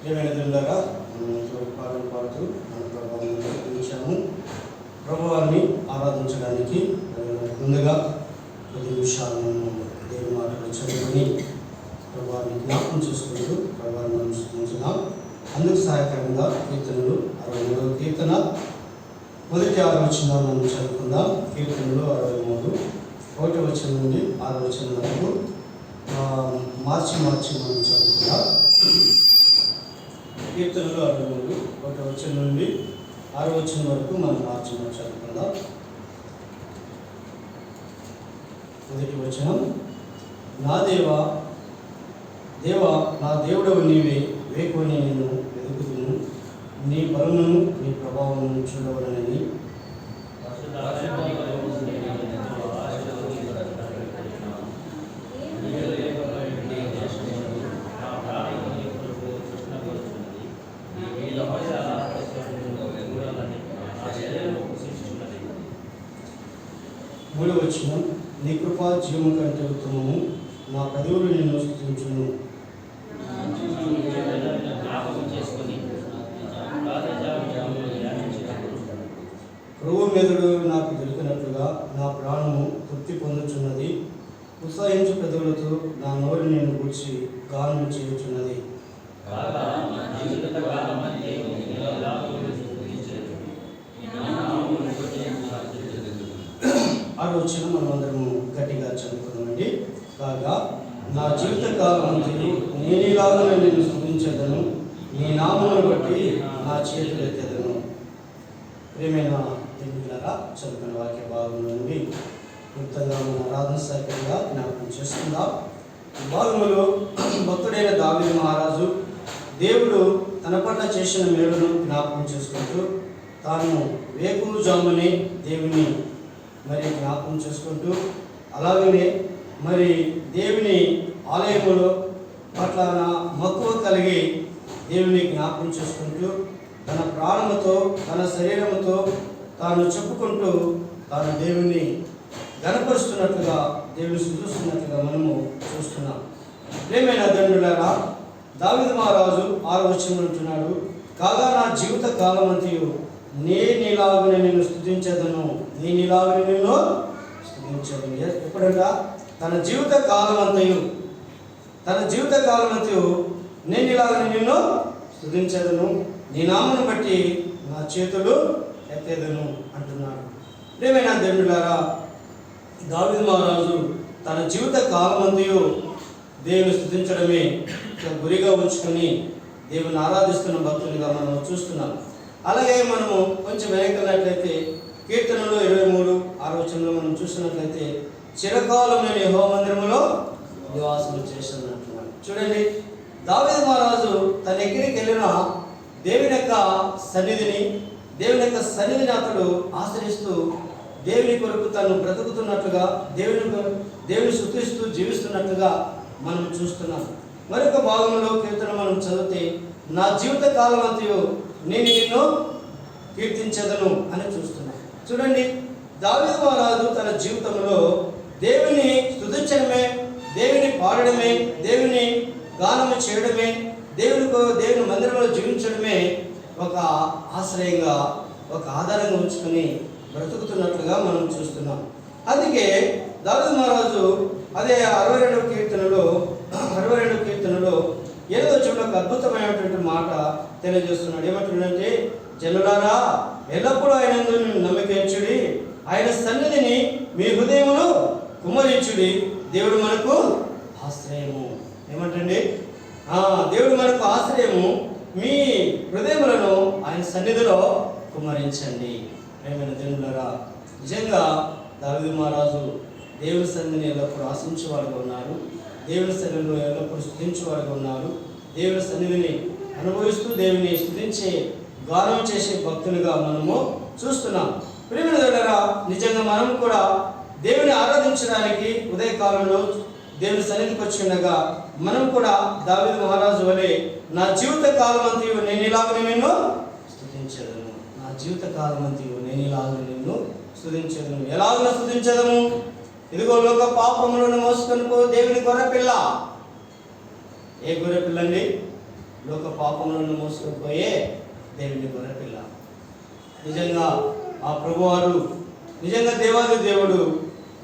ఏమైనా దేవులారా పాటలు పాడుతూ మన ప్రభావాన్ని నిర్వహించాము. ప్రభువాన్ని ఆరాధించడానికి ముందుగా కొద్ది నిమిషాలను దేవుని మాటలు చదువుకొని ప్రభువాన్ని జ్ఞాపకం చేసుకుంటూ ప్రభువాన్ని మనం స్తుతించుదాం. అందుకు సహాయకరంగా కీర్తనలు 63వ కీర్తన మొదటి 6వ వచనాన్ని మనం చదువుకుందాం. కీర్తనలు 63 1వ వచనం నుండి 6వ వచనం వరకు మార్చి మనం చదువుకుందాం. కీర్తనలు 63 1వ వచనం నుండి 6వ వచనం వరకు మనం మార్చి చదువుకుందాం. మొదటి వచనం, నా దేవా నా దేవుడవు నీవే, వేకువని నేను వెతుకుతును, నీ బలమును నీ ప్రభావమును చూడవలనని. మూడవ వచనం, నీ కృపా జీవము కంటే ఉత్తమము, నా పెదవులు నిన్ను స్తుతించును. క్రొవ్వు మెదడు నాకు దొరికినట్లుగా నా ప్రాణము తృప్తి పొందుచున్నది. ఉత్సాహించు పెదవులతో నా నోరు నేను గూర్చి గానం చేయుచున్నది. ఆలోచన మనం అందరము గట్టిగా చదువుకున్నామండి. కాగా నా జీవిత కాలం అంతయు నేనిలాగా నేను స్తుతించెదను, నీ నామమును బట్టి నా చేతులు ఎత్తెదను. ప్రియమైన దేవులారా, చదువుకున్న వాక్య భాగం నుండి క్లుప్తంగా మన ఆరాధన సహాయకంగా జ్ఞాపకం చేసుకుందాం. ఈ భాగంలో భక్తుడైన దావీదు మహారాజు దేవుడు తన పట్ల చేసిన మేలును జ్ఞాపకం చేసుకుంటూ తాను వేకువజామునే దేవుని జ్ఞాపకం చేసుకుంటూ అలాగనే దేవుని ఆలయములో పట్ల మక్కువ కలిగి దేవుని జ్ఞాపకం చేసుకుంటూ తన ప్రాణముతో తన శరీరముతో తాను చెప్పుకుంటూ తాను దేవుని గణపరుస్తున్నట్లుగా దేవుని స్తుతిస్తున్నట్లుగా మనము చూస్తున్నాం. ప్రియమైన దండ్రులారా, దావీదు మహారాజు 6వ వచనంలో అంటున్నాడు, కాగా నా జీవిత కాలం అంతయు నీలాగునే నిన్ను స్తుతించెదను, నీలాగునే నిన్ను స్తుతించెదను. ఎప్పుడంట? తన జీవిత కాలం అంతయు నేను ఇలాగనే నిన్ను స్తుతించెదను, నీ నామమును బట్టి నా చేతులు ఎత్తేదను అంటున్నాడు. ప్రియమైన దేవులారా, దావీదు మహారాజు తన జీవిత కాలమంతయు దేవుని స్తుతించడమే గురిగా ఉంచుకొని దేవుని ఆరాధిస్తున్న భక్తులుగా మనం చూస్తున్నాం. అలాగే మనము కొంచెం వెనకన్నట్లయితే కీర్తనలు 23 6వ వచనంలో మనం చూసినట్లయితే చిరకాలం నేను యెహోవా మందిరములో నివాసం చేస్తున్నట్టున్నాడు. చూడండి, దావీదు మహారాజు తన ఎక్కడికి వెళ్ళినా దేవుని యొక్క సన్నిధిని అతడు ఆశ్రయిస్తూ దేవుని కొరకు తను బ్రతుకుతున్నట్లుగా దేవుని స్తుతిస్తూ జీవిస్తున్నట్లుగా మనం చూస్తున్నాం. మరొక భాగంలో కీర్తన మనం చదివితే, నా జీవిత కాలం అంతయు నేను నిన్ను కీర్తించదను అని చూస్తున్నాం. చూడండి, దావీదు మహారాజు తన జీవితంలో దేవుని స్తుతించడమే, దేవుని పాడడమే, దేవుని గానము చేయడమే, దేవుని మందిరంలో జీవించడమే ఒక ఆశ్రయంగా, ఒక ఆధారంగా ఉంచుకొని బ్రతుకుతున్నట్లుగా మనం చూస్తున్నాం. అందుకే దావీదు మహారాజు అదే 62వ కీర్తనలో 8వ వచనంలో ఒక అద్భుతమైనటువంటి మాట తెలియజేస్తున్నాడు. ఏమంటున్నాడంటే, జనులారా ఎల్లప్పుడూ ఆయన నమ్మకించుడి, ఆయన సన్నిధిని మీ హృదయమును కుమ్మరించుడి, దేవుడు మనకు ఆశ్రయము. ఏమంటండి? దేవుడు మనకు ఆశ్రయము, మీ హృదయములను ఆయన సన్నిధిలో కుమ్మరించండి. ప్రియమైన దేవులారా, నిజంగా దావీదు మహారాజు దేవుని సన్నిధిని ఎల్లప్పుడూ ఆశించేవాడుగా ఉన్నారు. దేవుని సన్నిధిలో ఎల్లప్పుడూ స్తుతించేవాడుగా ఉన్నారు. దేవుని సన్నిధిని అనుభవిస్తూ దేవుని స్తుతించే గానం చేసే భక్తులుగా మనము చూస్తున్నాం. ప్రియమైన దేవులారా, నిజంగా మనం కూడా దేవుని ఆరాధించడానికి ఉదయకాలంలో దేవుని సన్నిధికి వచ్చి ఉండగా మనం కూడా దావీదు మహారాజు వలె నా జీవిత కాలం అంతయు నేను ఇలాగనే నిన్ను స్తుతించెదను, నా జీవిత కాలం అంతయు నేను ఇలాగనే నిన్ను స్తుతించెదను. ఎలాగో స్తుతించెదము? ఇదిగో లోక పాపములను మోసుకొని పో దేవుని గొర్రెపిల్ల. ఏ గొర్రెపిల్ల అండి? లోక పాపములను మోసుకొని పోయే దేవుని గొర్రెపిల్ల. నిజంగా ఆ ప్రభువారు నిజంగా దేవాది దేవుడు.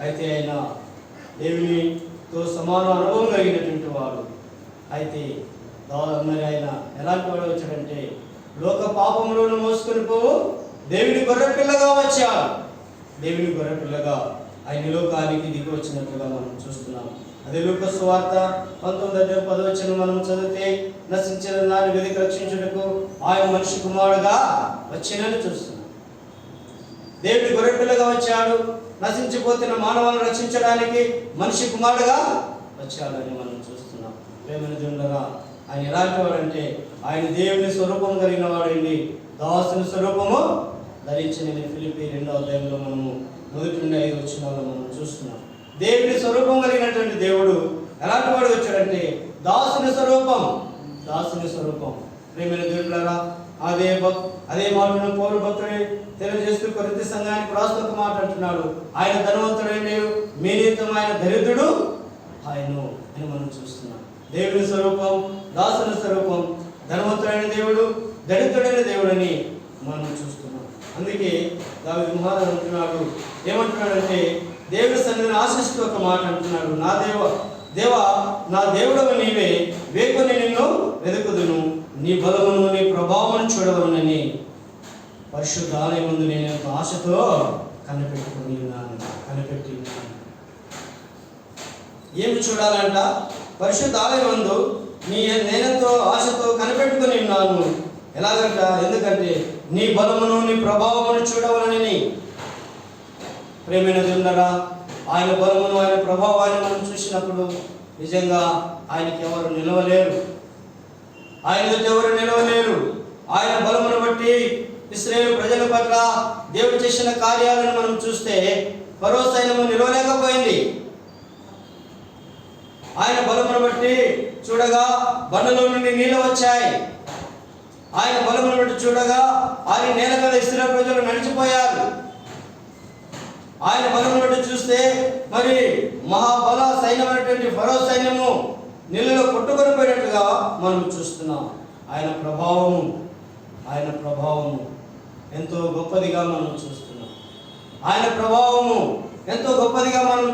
అయితే ఆయన దేవునితో సమాన అనుభవం కలిగినటువంటి వాడు. అయితే మరి ఆయన ఎలాంటి వాడు వచ్చాడంటే లోక పాపములను మోసుకొని పోవు దేవుని గొర్రెపిల్లగా వచ్చాడు. దేవుని గొర్రెపిల్లగా ఆయన లోకానికి దిగి వచ్చినట్లుగా మనం చూస్తున్నాం. అదే లూకా సువార్త 19:10 మనం చదివితే నశించిన దాన్ని వెదికి రక్షించుటకు ఆయన మనిషి కుమారుడుగా వచ్చినని చూస్తున్నాం. దేవుని గొర్రెపిల్లగా వచ్చాడు. నశించిపోతున్న మానవాలను రక్షించడానికి మనిషి కుమారుడుగా వచ్చాడని మనం చూస్తున్నాం. ప్రేమని దేవుడరా, ఆయన ఎలాంటి వాడంటే ఆయన దేవుని స్వరూపం కలిగిన వాడండి. దాసుని స్వరూపము ధరించిన ఫిలిప్పీ 2వ మనము 1-5 మనం చూస్తున్నాం. దేవుని స్వరూపం కలిగినటువంటి దేవుడు ఎలాంటి వాడు వచ్చాడంటే దాసుని స్వరూపం. దాసుని స్వరూపం. ప్రేమైన దేవుడరా, అదే మాటను పౌలు భక్తుడు తెలియజేస్తూ కొరింథీ సంఘానికి రాస్తూ ఒక మాట అంటున్నాడు. ఆయన ధనవంతుడైన మీ నిమిత్తం ఆయన దరిద్రుడు ఆయన అని మనం చూస్తున్నాం. దేవుని స్వరూపం, దాసుని స్వరూపం, ధనవంతుడైన దేవుడు, దరిద్రుడైన దేవుడు అని మనం చూస్తున్నాం. అందుకే దావీదు మహారాజు అంటున్నాడు, ఏమంటున్నాడంటే దేవుని సన్నిధిని ఆశిస్తూ ఒక మాట అంటున్నాడు. నా దేవుడవు నీవే, వేకుని నిన్ను వెతుకుదును, నీ బలమును నీ ప్రభావం చూడవలనని పరిశుద్ధ ఆలయం ముందు నేను ఎంతో ఆశతో కనిపెట్టి ఉన్నాను. ఏమి చూడాలంట? పరిశుద్ధ ఆలయం ముందు నేనెంతో ఆశతో కనిపెట్టుకుని ఉన్నాను. ఎలాగంట? ఎందుకంటే నీ బలమును నీ ప్రభావమును చూడవలనని. ప్రేమైన దేవుడరా, ఆయన బలమును ఆయన ప్రభావాన్ని మనం చూసినప్పుడు నిజంగా ఆయనకి ఎవరు నిలవలేరు. ఆయన బలమును బట్టి ఇశ్రాయేలు ప్రజల పట్ల దేవుడు చేసిన కార్యాలను మనం చూస్తే ఫరో సైన్యము నిలవలేకపోయింది. ఆయన బలమును బట్టి చూడగా బండలో నుండి నీళ్ళు వచ్చాయి. ఆయన బలమును బట్టి చూడగా ఆయన నేల మీద ఇశ్రాయేలు ప్రజలు నడిచిపోయారు. ఆయన బలమును బట్టి చూస్తే మరి మహాబల సైన్యమైనటువంటి ఫరో సైన్యము నీళ్ళలో కొట్టుకొని పోయినట్టుగా మనం చూస్తున్నాం. ఆయన ప్రభావము ఎంతో గొప్పదిగా మనం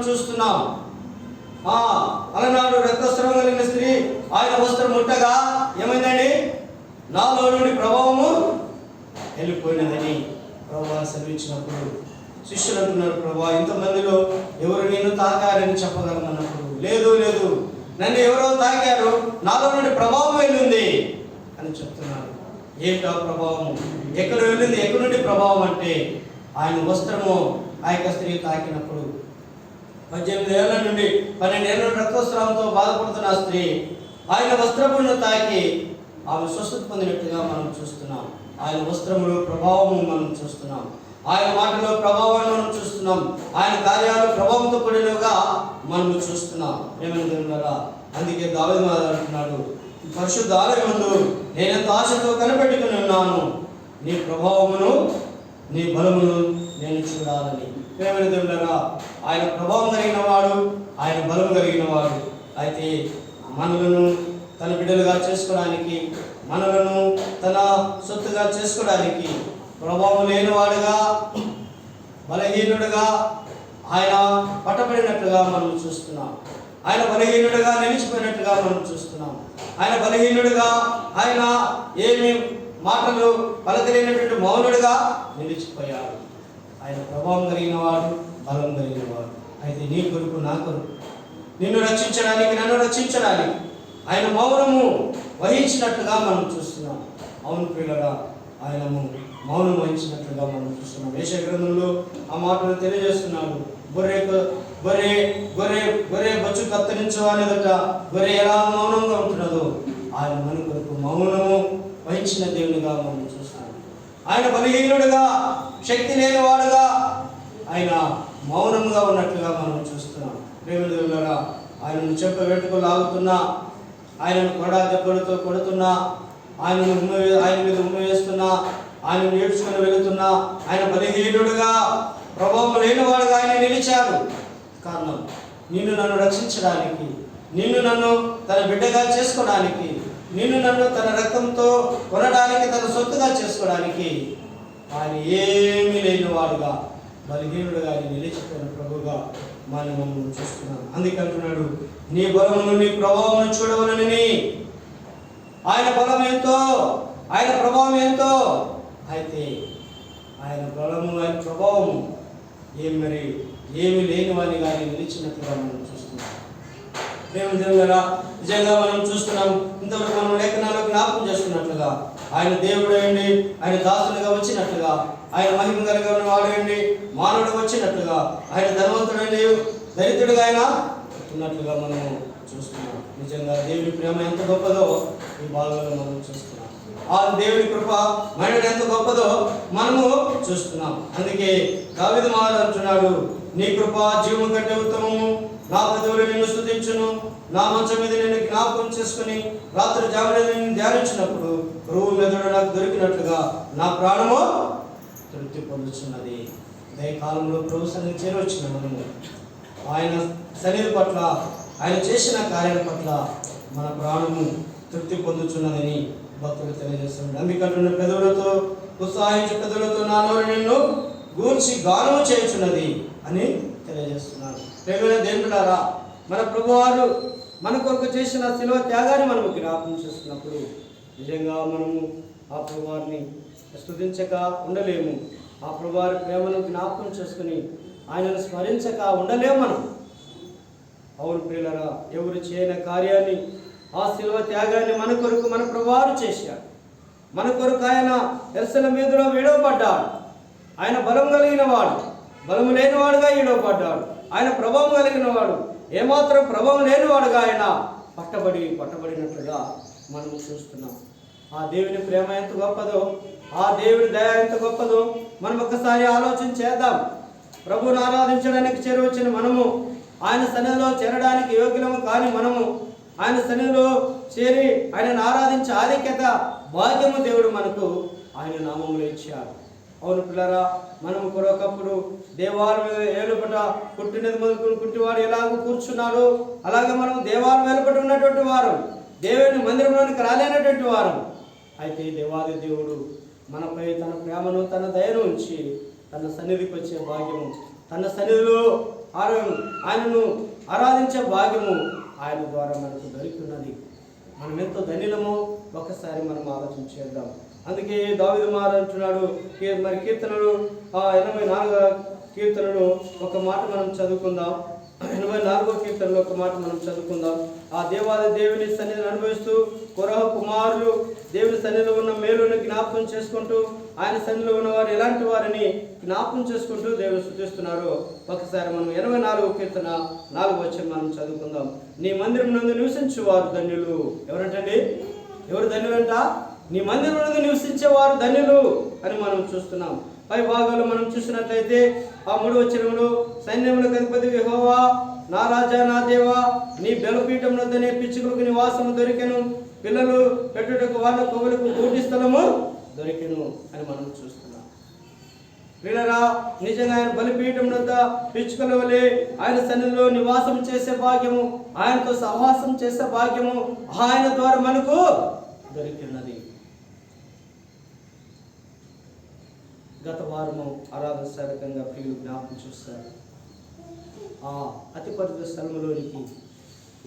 చూస్తున్నాం. అలనాడు రక్తస్రావం కలిగిన స్త్రీ ఆయన వస్త్రం ముట్టగా ఏమైందండి? నాలో నుండి ప్రభావము వెళ్ళిపోయినదని ప్రభువాన్ని సెలవిచ్చినప్పుడు శిష్యులు అంటున్నారు, ప్రభా ఇంతమందిలో ఎవరు నేను తాకారని చెప్పగలమన్నప్పుడు, లేదు నన్ను ఎవరో తాకారు, నాలో నుండి ప్రభావం వెళ్ళింది అని చెప్తున్నారు. ఏమిటా ప్రభావము? ఎక్కడ వెళ్ళింది? ఎక్కడి నుండి ప్రభావం అంటే ఆయన వస్త్రము ఆ యొక్క స్త్రీ తాకినప్పుడు 18 ఏళ్ల నుండి 12 ఏళ్ళ రక్తస్రావంతో బాధపడుతున్న ఆ స్త్రీ ఆయన వస్త్రమును తాకి ఆమె స్వస్థత పొందినట్టుగా మనం చూస్తున్నాం. ఆయన వస్త్రములో ప్రభావము మనం చూస్తున్నాం. ఆయన మాటలో ప్రభావాన్ని మనం చూస్తున్నాం. ఆయన కార్యాలు ప్రభావంతో కూడినగా మనం చూస్తున్నాం. అందుకే దావీదు మహారాజు అంటున్నాడు, పరిశుద్ధ ఆలయం ముందు నేనెంత ఆశతో కనిపెట్టుకుని ఉన్నాను, నీ ప్రభావమును నీ బలమును నేను చూడాలని. ప్రేమైన దేవులారా, ఆయన ప్రభావం కలిగిన వాడు, ఆయన బలం కలిగిన వాడు. అయితే మనలను తన బిడ్డలుగా చేసుకోవడానికి, మనలను తన సొత్తుగా చేసుకోవడానికి ప్రభావం లేనివాడుగా, బలహీనుడుగా ఆయన పట్టబడినట్లుగా మనం చూస్తున్నాం. ఆయన బలహీనుడుగా నిలిచిపోయినట్టుగా మనం చూస్తున్నాం. ఆయన బలహీనుడుగా, ఆయన ఏమి మాటలు పలకలేనటువంటి మౌనుడుగా నిలిచిపోయాడు. ఆయన ప్రభావం కలిగిన వాడు, బలం కలిగిన వాడు. అయితే నీ కొరకు, నా కొరకు, నిన్ను రక్షించడానికి, నన్ను రక్షించడానికి ఆయన మౌనము వహించినట్లుగా మనం చూస్తున్నాం. అవును ప్రియులరా, ఆయన మౌనం వహించినట్లుగా మనం చూస్తున్నాం. యెషయా గ్రంథంలో ఆ మాటలు తెలియజేస్తున్నాడు. గొర్రె బొచ్చు కత్తిరించు అనేదట. గొర్రె ఎలా మౌనంగా ఉంటున్నదో ఆయన మన కొరకు మౌనము వహించిన దేవునిగా మనం చూస్తున్నాం. ఆయన బలహీనుడుగా, శక్తి లేనివాడుగా ఆయన మౌనంగా ఉన్నట్లుగా మనం చూస్తున్నాం. ప్రేమ దేవులారా, ఆయనను చెప్ప వెంటుకు లాగుతున్నా, ఆయనను కొడా దెబ్బలతో కొడుతున్నా, ఆయన మీద ఉమ్మ వేస్తున్నా, ఆయన నేర్చుకుని వెళుతున్నా, ఆయన బలహీనుడుగా, ప్రభావం లేనివాడుగా ఆయన నిలిచాడు. కారణం నిన్ను నన్ను రక్షించడానికి, నిన్ను నన్ను తన బిడ్డగా చేసుకోవడానికి, నిన్ను నన్ను తన రక్తంతో కొనడానికి, తన సొత్తుగా చేసుకోవడానికి ఆయన ఏమీ లేనివాడుగా, బలహీనుడుగా నిలిచిపోయిన ప్రభుగా మనం చూస్తున్నాం. అందుకంటున్నాడు, నీ బలమును నీ ప్రభావం చూడవలనని. ఆయన బలం ఎంతో, ఆయన ప్రభావం ఎంతో. అయితే ఆయన బలము, ఆయన ప్రభావము ఏమి లేని వాడిని కానీ నిలిచినట్లుగా మనం చూస్తున్నాం. ప్రేమదేవులారా, నిజంగా మనం చూస్తున్నాం. ఇంతవరకు మనం లేఖనాల్లో జ్ఞాపకం చేసుకున్నట్లుగా ఆయన దేవుడేండి, ఆయన దాసులుగా వచ్చినట్లుగా, ఆయన మహిమ కలిగిన వాడేండి, మానవుడు వచ్చినట్లుగా, ఆయన ధనవంతుడండి, దరిద్రుడిగా ఆయన ఉన్నట్లుగా మనము చూస్తున్నాం. నిజంగా దేవుని ప్రేమ ఎంత గొప్పదో ఈ భాగంలో మనం చూస్తున్నాం. ఆ దేవుని కృప మనడు ఎంత గొప్పదో మనము చూస్తున్నాం. అందుకే దావీదు మహారాజు అంటున్నాడు, నీ కృప జీవము కంటే ఉత్తమము, నా పెదవులు నిన్ను స్తుతించును, నా మంచం మీద నేను జ్ఞాపకం చేసుకుని రాత్రి జామున నేను ధ్యానించినప్పుడు ప్రభువు మెదడు నాకు దొరికినట్లుగా నా ప్రాణము తృప్తి పొందుతున్నది. అదే కాలంలో ప్రభు సన్నిధి చేరవచ్చిన మనము ఆయన సన్నిధి పట్ల, ఆయన చేసిన కార్యాల పట్ల మన ప్రాణము తృప్తి పొందుతున్నదని భక్తులు తెలియజేస్తున్నాడు. అందుకంటున్న పెదవులతో, ఉత్సాహించు పెదవులతో నా నోరు నిన్ను గూర్చి గానము చేయుచున్నది అని తెలియజేస్తున్నాడు. ప్రియమైన దేవులారా, మన ప్రభువారు మన కొరకు చేసిన శిలువ త్యాగాన్ని మనము జ్ఞాపకం చేసుకున్నప్పుడు నిజంగా మనము ఆ ప్రభువారిని స్తుతించక ఉండలేము. ఆ ప్రభువారి ప్రేమను జ్ఞాపకం చేసుకుని ఆయనను స్మరించక ఉండలేము మనం. అవును ప్రియులారా, ఎవరు చేయని కార్యాన్ని, ఆ శిలువ త్యాగాన్ని మన కొరకు మన ప్రభువారు చేశాడు. మన కొరకు ఆయన ఎర్సల మీదలో విడవబడ్డాడు. ఆయన బలం కలిగిన వాడు, బలము లేనివాడుగా ఈడవబడ్డాడు. ఆయన ప్రభావం కలిగిన వాడు, ఏమాత్రం ప్రభావం లేనివాడుగా ఆయన పట్టబడినట్లుగా మనం చూస్తున్నాం. ఆ దేవుని ప్రేమ ఎంత గొప్పదో, ఆ దేవుని దయ ఎంత గొప్పదో మనం ఒక్కసారి ఆలోచన చేద్దాం. ప్రభువుని ఆరాధించడానికి చేరవచ్చిన మనము, ఆయన సన్నిధిలో చేరడానికి యోగ్యులము కాని మనము ఆయన సన్నిధిలో చేరి ఆయనను ఆరాధించే ఆధిక్యత, భాగ్యము దేవుడు మనకు ఆయన నామములో ఇచ్చాడు. అవును పిల్లరా, మనము ఒకప్పుడు దేవాలయం ఏలుపట పుట్టినది మొదలుకొని కుంటివాడు ఎలాగో కూర్చున్నాడు, అలాగే మనం దేవాలయం ఏలుపట ఉన్నటువంటి వారు, దేవుని మందిరంలోనికి రాలేనటువంటి వారు. అయితే దేవాది దేవుడు మనపై తన ప్రేమను, తన దయను ఉంచి తన సన్నిధికి వచ్చే భాగ్యము, తన సన్నిధిలో ఆయనను ఆరాధించే భాగ్యము ఆయన ద్వారా మనకు దొరికినది. మనం ఎంతో ధన్యులమో ఒకసారి మనం ఆలోచన చేద్దాం. అందుకే దావీదు మహారాజు అంటున్నాడు, మరి కీర్తనలు 84వ కీర్తనలు ఒక మాట మనం చదువుకుందాం. 84వ కీర్తనలో ఒక మాట మనం చదువుకుందాం. ఆ దేవాది దేవుని సన్నిధిని అనుభవిస్తూ కొరహ కుమారులు దేవుని సన్నిధిలో ఉన్న మేలుని జ్ఞాపకం చేసుకుంటూ, ఆయన సన్నిధిలో ఉన్నవారు ఎలాంటి వారిని జ్ఞాపకం చేసుకుంటూ దేవుని స్తుతిస్తున్నారు. ఒకసారి మనం 84వ కీర్తన 4వ వచనం మనం చదువుకుందాం. నీ మందిరం నందు నివసించేవారు ధన్యులు. ఎవరంటండి? ఎవరు ధన్యులంట? నీ మందిరం నందు నివసించేవారు ధన్యులు అని మనం చూస్తున్నాం. పై భాగాల్లో మనం చూసినట్లయితే ఆ 3వ వచనంలో, సైన్యములకు అధిపతి యెహోవా, నా రాజా, నా దేవా, నీ బలిపీఠం వద్దనే పిచ్చుకలకు నివాసము దొరికెను, పిల్లలు పెట్టుటకు వాళ్ళ కొవ్వులకు గూటి స్థలము దొరికెను అని మనం చూస్తున్నాం. పిల్లరా, నిజంగా ఆయన బలిపీఠం వద్ద పిచ్చుకల వలె ఆయన సన్నిధిలో నివాసం చేసే భాగ్యము, ఆయనతో సహవాసం చేసే భాగ్యము ఆయన ద్వారా మనకు దొరికినది. గత వారము ఆరాధన శారకంగా ప్రియులు జ్ఞాపకం చూస్తారు. ఆ అతి పరిశుద్ధ స్థలములోనికి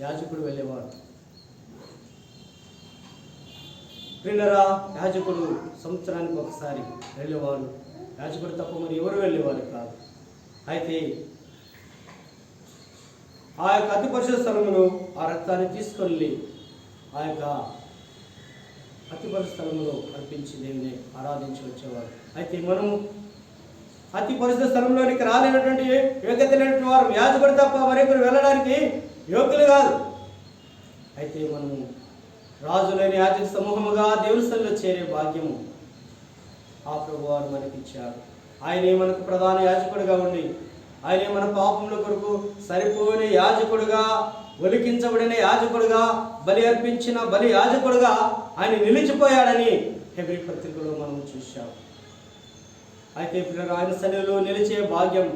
యాజకుడు వెళ్ళేవాడు. ప్రియులరా, యాజకుడు సంవత్సరానికి ఒకసారి వెళ్ళేవాడు. యాజకుడు తప్ప మరి ఎవరు వెళ్ళేవారు కాదు. అయితే ఆ యొక్క అతి పరిశుద్ధ స్థలములో ఆ రక్తాన్ని తీసుకొని ఆ యొక్క అతి పరిశుద్ధ స్థలంలో అర్పించి దేవుని ఆరాధించి వచ్చేవారు. అయితే మనము అతి పరిశుద్ధ స్థలంలోనికి రాలేనటువంటి యోగ్యత లేనటువంటి వారు, యాజకుడు తప్ప మరొకరు వెళ్ళడానికి యోగ్యులు కాదు. అయితే మనము రాజులైన యాజక సమూహముగా దేవుని సన్నిధిలో చేరే భాగ్యము ఆ ప్రభువారు మనకిచ్చారు. ఆయనే మనకు ప్రధాన యాజకుడిగా ఉండి, ఆయనే మన పాపముల కొరకు సరిపోయిన యాజకుడుగా, ఒలికించబడిన యాజకుడుగా, బలి అర్పించిన బలి యాజకుడుగా ఆయన నిలిచిపోయాడని హెబ్రీ పత్రికలో మనం చూశాం. అయితే ఆయన సన్నిధిలో నిలిచే భాగ్యం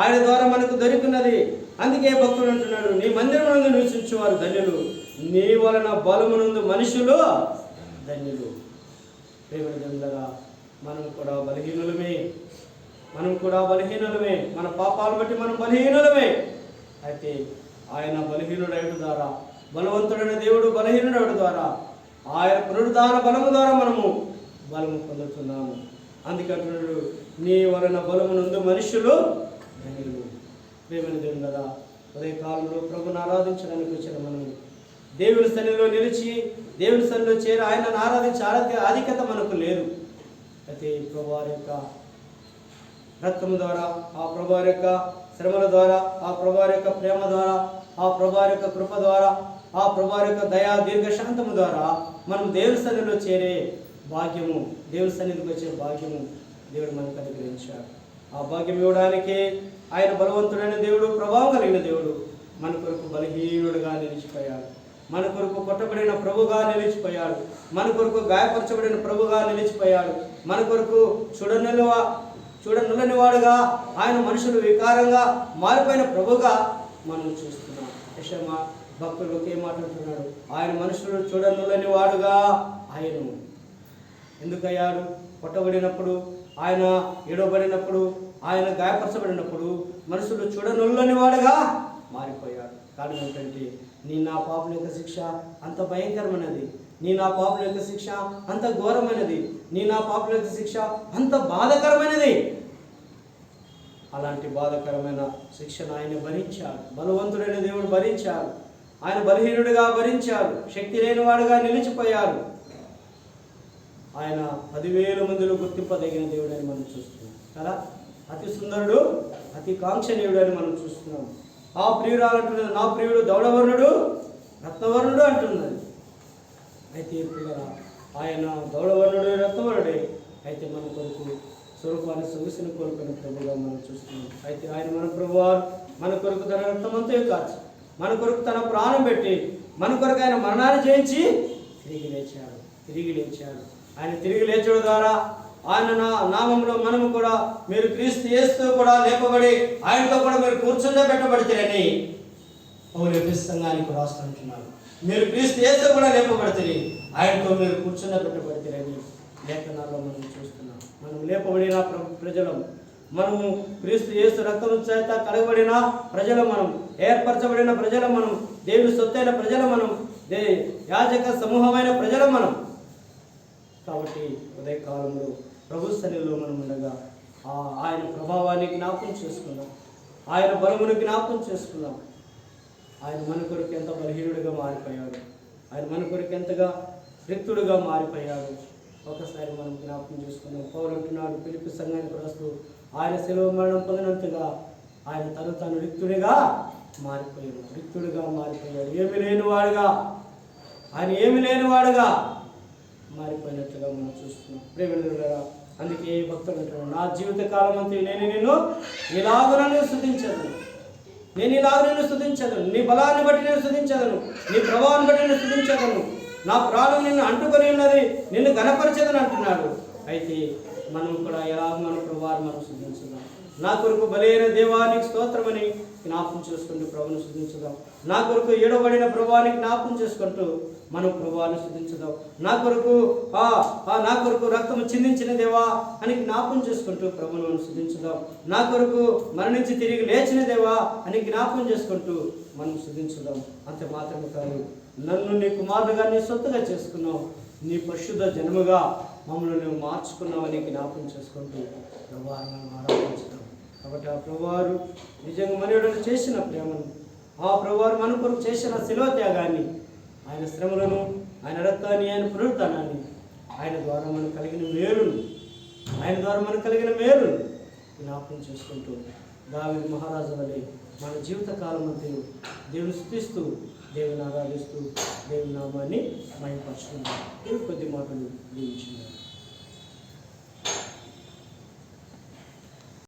ఆయన ద్వారా మనకు దొరికినది. అందుకే భక్తుడు అంటున్నాడు, నీ మందిరం నందు నివసించేవారు ధన్యులు, నీ వలన బలమునందు మనుషులు ధన్యులు. ప్రేమగా మనం కూడా బలహీనులమే, మన పాపాలను బట్టి మనం బలహీనులమే. అయితే ఆయన బలహీనుడైన ద్వారా, బలవంతుడైన దేవుడు బలహీనుడైన ద్వారా, ఆయన పునరుద్ధాన బలము ద్వారా మనము బలము పొందుతున్నాము. అందుకంటున్నాడు, నీ వలన బలమునందు మనుషులు ధన్యులు. ప్రేమని కదా ఉదయ కాలంలో ప్రభుని ఆరాధించడానికి వచ్చిన మనం దేవుని సన్నిధిలో నిలిచి దేవుని సన్నిధిలో చేరి ఆయనను ఆరాధించే ఆధిక్యత మనకు లేదు. అయితే ప్రభువారి యొక్క రక్తము ద్వారా, ఆ ప్రభువారి యొక్క శ్రమల ద్వారా, ఆ ప్రభువారి యొక్క ప్రేమ ద్వారా, ఆ ప్రభువారి యొక్క కృప ద్వారా, ఆ ప్రభువారి యొక్క దయా దీర్ఘశాంతము ద్వారా మనం దేవుని సన్నిధిలో చేరే భాగ్యము, దేవుని సన్నిధికి వచ్చే భాగ్యము దేవుడు మనకు అనుగ్రహించాడు. ఆ భాగ్యం ఇవ్వడానికి ఆయన బలవంతుడైన దేవుడు, ప్రభావం కలిగిన దేవుడు మన కొరకు బలహీనుడుగా నిలిచిపోయాడు. మన కొరకు కొట్టబడిన ప్రభుగా నిలిచిపోయాడు. మన కొరకు గాయపరచబడిన ప్రభుగా నిలిచిపోయాడు. మన కొరకు చూడనులని వాడుగా, ఆయన మనుషులు వికారంగా మారిపోయిన ప్రభుగా మనం చూస్తున్నాం. యెషయా భక్తులకు ఏం మాట్లాడుతున్నాడు? ఆయన మనుషులు చూడనులని వాడుగా ఆయన ఎందుకయ్యాడు? కొట్టబడినప్పుడు, ఆయన ఏడవబడినప్పుడు, ఆయన గాయపరచబడినప్పుడు మనుషులు చూడనులని వాడుగా మారిపోయాడు. కారణం ఏంటంటే, నా పాపల యొక్క శిక్ష అంత భయంకరమైనది, నా పాపల యొక్క శిక్ష అంత ఘోరమైనది, నా పాపల యొక్క శిక్ష అంత బాధకరమైనది. అలాంటి బాధకరమైన శిక్షను ఆయన భరించాడు. బలవంతుడైన దేవుడు భరించాడు. ఆయన బలహీనుడిగా భరించాడు. శక్తి లేని వాడుగా నిలిచిపోయాడు. ఆయన 10,000 మందిలో గుర్తింపదగిన దేవుడు అని మనం చూస్తున్నాం కదా. అతి సుందరుడు, అతి కాంక్షణీయుడు అని మనం చూస్తున్నాం. ఆ ప్రియురాలు అంటున్నది, నా ప్రియుడు దౌడవర్ణుడు రత్నవర్ణుడు అంటున్నది. అయితే ఆయన దౌడవర్ణుడు రత్నవర్ణుడే. అయితే మన కొరకు స్వరూపాన్ని సొగసుని కోరుకున్న ప్రభుగా మనం చూస్తున్నాం. అయితే ఆయన మన ప్రభువారు మన కొరకు తన రక్తమంతా కాచి, మన కొరకు తన ప్రాణం పెట్టి, మన కొరకు ఆయన మరణాన్ని జయించి తిరిగి లేచాడు. ఆయన తిరిగి లేచడం ద్వారా ఆయన నామంలో మనము కూడా, మీరు క్రీస్తు యేసుతో కూడా లేపబడి ఆయనతో కూడా మీరు కూర్చుండబెట్టబడితేరని పౌలు ఎఫెసు సంఘానికి రాస్తుంటున్నారు. మీరు క్రీస్తు యేసుతో కూడా లేపబడితే ఆయనతో మీరు కూర్చుండబెట్టబడితేరని లేఖనాల్లో మనం చూస్తున్నాం. మనం లేపబడిన ప్రజలం, మనము క్రీస్తు యేసు రక్తం చేత కడగబడిన ప్రజలు, మనం ఏర్పరచబడిన ప్రజలు, మనం దేవుని సొత్తైన ప్రజలు, మనం యాజక సమూహమైన ప్రజలు మనం. కాబట్టి ఉదయకాలంలో ప్రభు సన్నిధిలో మనం ఉండగా ఆయన ప్రభావాన్ని జ్ఞాపకం చేసుకుందాం, ఆయన బలమును జ్ఞాపకం చేసుకుందాం. ఆయన మన కొరకు ఎంత బలహీనుడిగా మారిపోయాడు, ఆయన మన కొరకు ఎంతగా రిక్తుడుగా మారిపోయాడు. ఒకసారి మనం జ్ఞాపకం చేసుకుందాం. పౌలు అంటున్నాడు ఫిలిప్పీ సంఘానికి రాస్తూ, ఆయన శిలువ మరణం పొందినంతగా ఆయన తాను రిక్తుడిగా మారిపోయాడు. ఏమి లేనివాడుగా, ఆయన ఏమి లేనివాడుగా మారిపోయినట్లుగా మనం చూస్తున్నాం. ప్రేమికులారా, అందుకే భక్తులు అంటున్నాడు, నా జీవిత కాలం అంతా నేను నిన్ను ఇలాగునను స్తుతించదను, నీ బలాన్ని బట్టి నేను స్తుతించదను, నీ ప్రభావాన్ని బట్టి నేను స్తుతించదను, నా ప్రాణం నిన్ను అంటుకొని ఉన్నది, నిన్ను ఘనపరచదని అంటున్నాడు. అయితే మనం కూడా ఎలాగ మన ప్రభువారు మనం స్తుతించుదాం. నా కొరకు బలైన దేవానికి స్తోత్రమని జ్ఞాపకం చేసుకుంటూ ప్రభువును స్తుతించుదాం. నా కొరకు ఏడవబడిన ప్రభువానికి జ్ఞాపకం చేసుకుంటూ మనం ప్రభువాన్ని స్తుతించుదాం. నా కొరకు రక్తము చిందించిన దేవా అని జ్ఞాపకం చేసుకుంటూ ప్రభువును స్తుతించుదాం. నా కొరకు మరణించి తిరిగి లేచిన దేవా అని జ్ఞాపకం చేసుకుంటూ మనం స్తుతించుదాం. అంతే మాత్రమే కాదు, నన్ను నీ కుమారుడుగా నీ సొత్తుగా చేసుకున్నావు, నీ పరిశుద్ధ జన్మగా మమ్మల్ని నువ్వు మార్చుకున్నావని జ్ఞాపకం చేసుకుంటూ ప్రభువారిని మనం ఆరాధించుదాం. కాబట్టి ఆ ప్రభువారు నిజంగా మనయుడు చేసిన ప్రేమను, ఆ ప్రభువారు మన కొరకు చేసిన శిలువ త్యాగాన్ని, ఆయన శ్రమలను, ఆయన రక్తాన్ని, ఆయన పునరుత్థానాన్ని, ఆయన ద్వారా మనకు కలిగిన మేలును జ్ఞాపకం చేసుకుంటూ దావీదు మహారాజు వలె మన జీవిత కాలం అంతా దేవుని స్తుతిస్తూ, దేవుని ఆరాధిస్తూ, దేవుని నామాన్ని మహిమపరుచుకుందాం. కొద్ది మాటలు దీవించుకుందాం.